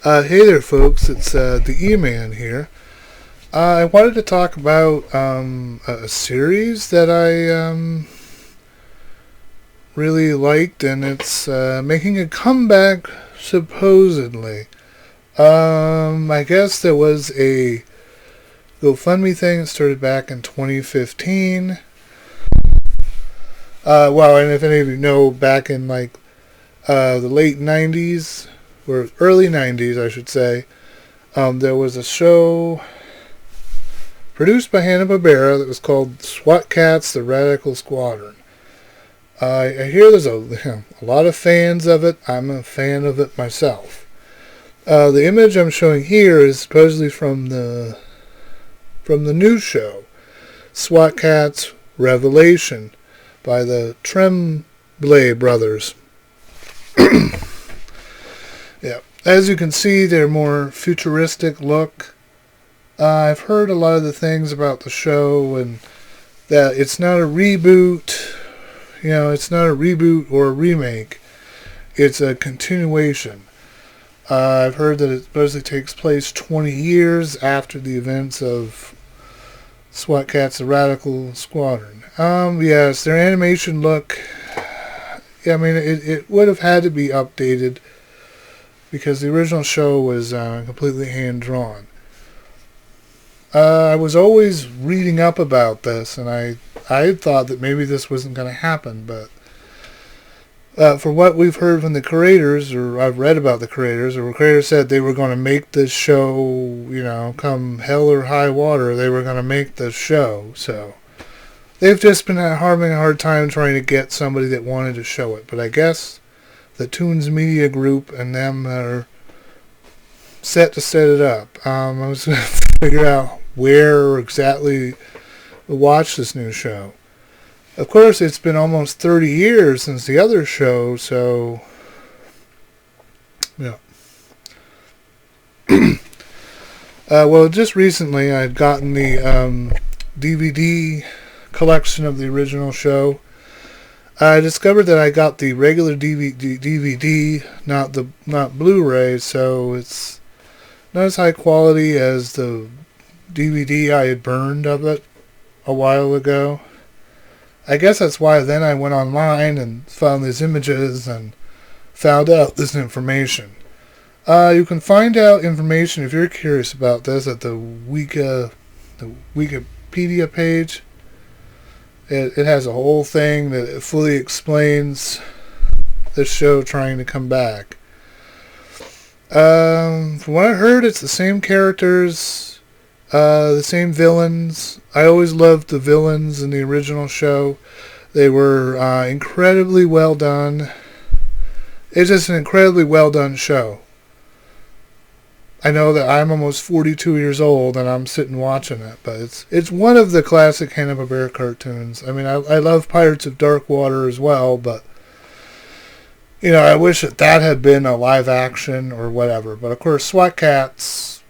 Hey there, folks. It's the E-Man here. I wanted to talk about a series that I really liked, and it's making a comeback, supposedly. I guess there was a GoFundMe thing that started back in 2015. And if any of you know, back in the late 90s, or early 90s, I should say, there was a show produced by Hanna-Barbera that was called SWAT Cats, the Radical Squadron. I hear there's a lot of fans of it. I'm a fan of it myself. The image I'm showing here is supposedly from the new show, SWAT Cats Revelation, by the Tremblay brothers. Yeah, as you can see, they're more futuristic look. I've heard a lot of the things about the show, and that it's not a reboot. It's not a reboot or a remake. It's a continuation. I've heard that it supposedly takes place 20 years after the events of SWAT Cats, the Radical Squadron. Yes, their animation look, it would have had to be updated because the original show was completely hand-drawn. I was always reading up about this, and I had thought that maybe this wasn't going to happen, but for what we've heard from the creators, or I've read about the creators said they were going to make this show, come hell or high water, they were going to make this show. So they've just been having a hard time trying to get somebody that wanted to show it. But I guess the Toons Media Group and them are set to set it up. I was going to figure out where exactly to watch this new show. Of course, it's been almost 30 years since the other show, so yeah. Just recently I'd gotten the DVD collection of the original show. I discovered that I got the regular DVD, not Blu-ray, so it's not as high quality as the DVD I had burned of it a while ago. I guess that's why then I went online and found these images and found out this information. You can find out information if you're curious about this at the Wikipedia page. It has a whole thing that fully explains this show trying to come back. From what I heard, it's the same characters, the same villains. I always loved the villains in the original show. They were incredibly well done. It's just an incredibly well done show. I know that I'm almost 42 years old and I'm sitting watching it, but it's one of the classic Hanna-Barbera cartoons. I mean, I love Pirates of Dark Water as well, but I wish that had been a live action or whatever. But of course, SWAT Cats,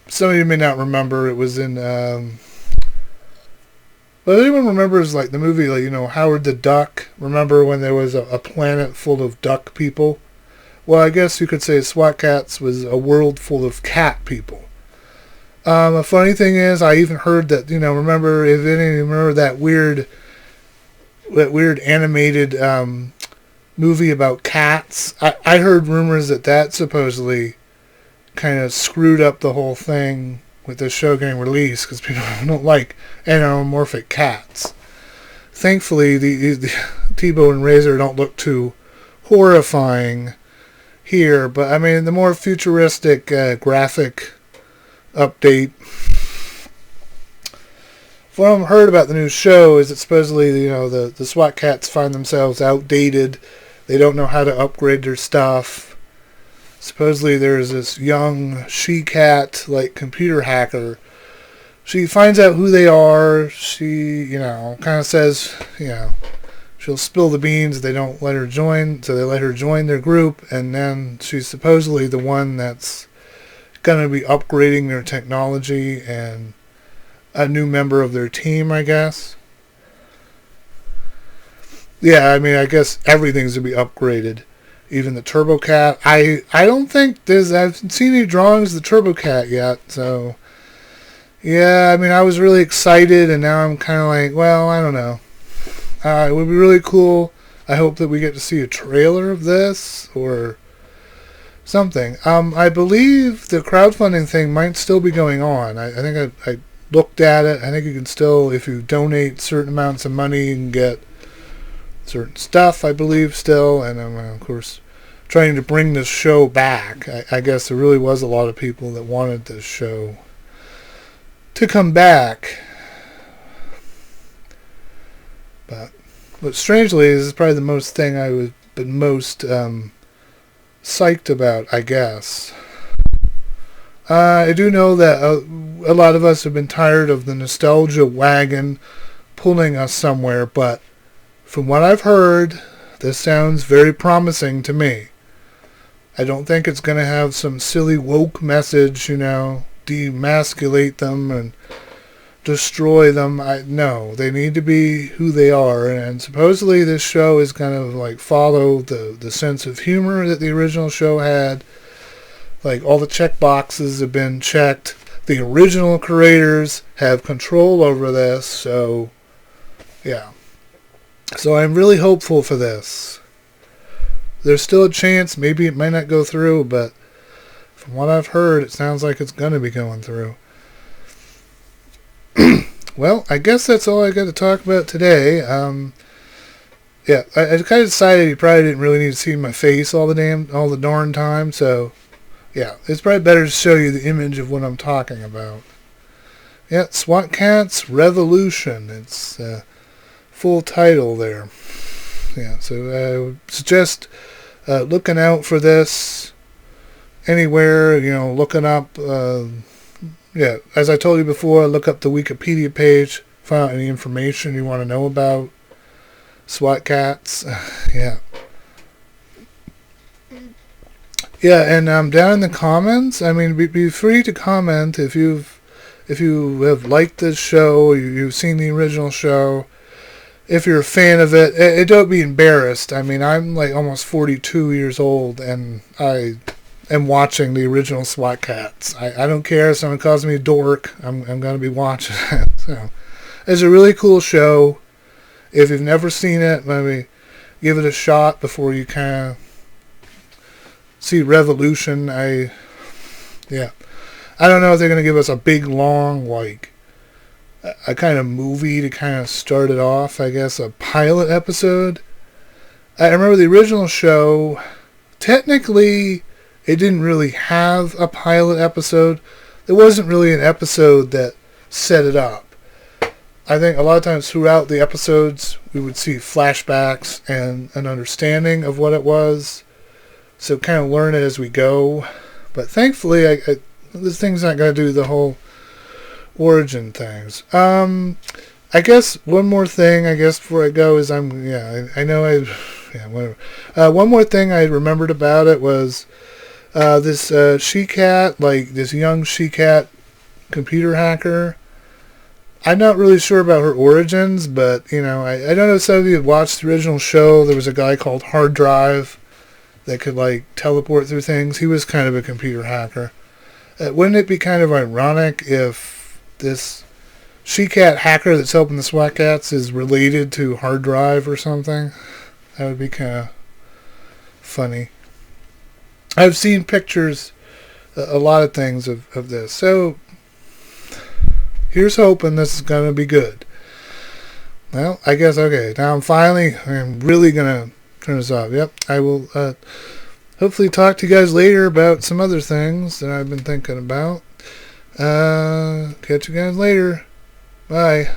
some of you may not remember, it was in, anyone remembers the movie, Howard the Duck? Remember when there was a planet full of duck people? Well, I guess you could say SWAT Cats was a world full of cat people. A funny thing is, I even heard that, remember, if any of you remember that weird animated movie about cats? I heard rumors that supposedly kind of screwed up the whole thing with the show getting released because people don't like anamorphic cats. Thankfully, the Tebow and Razor don't look too horrifying here, but I mean, the more futuristic graphic update. What I've heard about the new show is that supposedly, the SWAT Cats find themselves outdated. They don't know how to upgrade their stuff. Supposedly there's this young she-cat, computer hacker. She finds out who they are. She, kind of says, she'll spill the beans. They don't let her join, so they let her join their group, and then she's supposedly the one that's going to be upgrading their technology and a new member of their team, I guess. Yeah, I mean, I guess everything's to be upgraded. even the Turbo Cat. I don't think I haven't seen any drawings of the Turbo Cat yet, so yeah, I mean, I was really excited, and now I'm kind of like, well, I don't know. It would be really cool. I hope that we get to see a trailer of this or something. I believe the crowdfunding thing might still be going on. I think I looked at it. I think you can still, if you donate certain amounts of money, you can get certain stuff, I believe, still. And I'm, of course, trying to bring this show back. I guess there really was a lot of people that wanted this show to come back. But strangely, this is probably the most thing I was been most psyched about, I guess. I do know that a lot of us have been tired of the nostalgia wagon pulling us somewhere, but from what I've heard, this sounds very promising to me. I don't think it's going to have some silly woke message, demasculate them and destroy them. No, they need to be who they are, and supposedly this show is going to like follow the sense of humor that the original show had. Like, all the check boxes have been checked. The original creators have control over this, so yeah. So I'm really hopeful for this. There's still a chance, maybe it might not go through, but from what I've heard, it sounds like it's going to be going through. Well, I guess that's all I got to talk about today. Yeah, I kind of decided you probably didn't really need to see my face all the darn time, so yeah, it's probably better to show you the image of what I'm talking about. Yeah, SWAT Cats Revolution. It's full title there. Yeah, so I would suggest looking out for this anywhere, looking up, yeah, as I told you before, look up the Wikipedia page, find out any information you want to know about SWAT Cats. Yeah. Yeah, and down in the comments, I mean, be free to comment if you have liked this show, you've seen the original show. If you're a fan of it, don't be embarrassed. I mean, I'm like almost 42 years old, and I am watching the original SWAT Cats. I don't care if someone calls me a dork. I'm going to be watching it. So, it's a really cool show. If you've never seen it, maybe give it a shot before you kind of see Revolution. I don't know if they're going to give us a big, long, like, a kind of movie to kind of start it off, I guess, a pilot episode. I remember the original show, technically, it didn't really have a pilot episode. There wasn't really an episode that set it up. I think a lot of times throughout the episodes, we would see flashbacks and an understanding of what it was. So kind of learn it as we go. But thankfully, this thing's not going to do the whole origin things. I guess one more thing, before I go is whatever. One more thing I remembered about it was this she-cat, like this young she-cat computer hacker. I'm not really sure about her origins, but, I don't know if some of you have watched the original show. There was a guy called Hard Drive that could, like, teleport through things. He was kind of a computer hacker. Wouldn't it be kind of ironic if this she-cat hacker that's helping the SWAT Cats is related to Hard Drive or something? That would be kind of funny. I've seen pictures, a lot of things of this. So, here's hoping this is going to be good. Well, I guess, okay. Now I'm really going to turn this off. Yep, I will hopefully talk to you guys later about some other things that I've been thinking about. Catch you guys later. Bye.